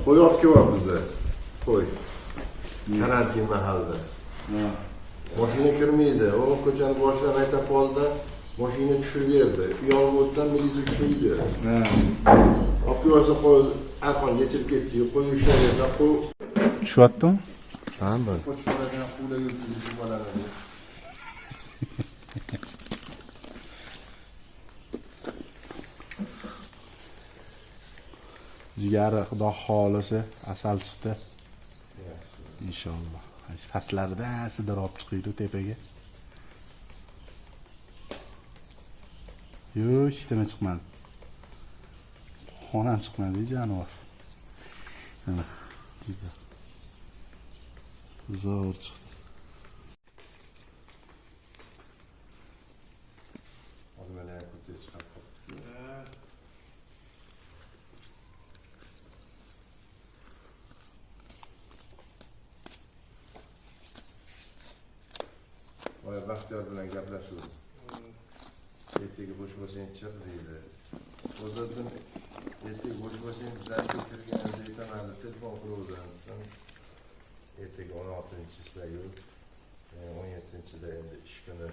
qo'y olib kelyapti biza. Qo'y. Karantin mahalida. Mashina kirmaydi. O ko'chani boshidan aytib qoldi. Mashina tushirib berdi. Uyog'iga o'tsam militsiya ushlaydi. Olib kelsa qo'y arqon yechib ketdi. Qo'y ushlayversa qo'y. Tushyaptimi? Ha, bak. Qo'chqorlardan quvlab yurtib bo'ladi. Jigari xudo xolisa asal chiqdi. Inshaalloh. Pastlarida sidor olib chiqiydi tepaga. Yo'q, hech nima chiqmadi. Xonam chiqmadi jonivor. Mana. Zo'r chiqdi. Olmalar ko'tarib chiqib qoldi. Voy Baxtiyor bilan gaplashuvdim. Ertaga bo'sh bo'lsang chiq deydi. O'zim ertaga bo'sh bo'lsang bizlarga kirgan aytaman, telefon qiluvdim. Ertaga 16-chisidayu 17-chida endi ish kuni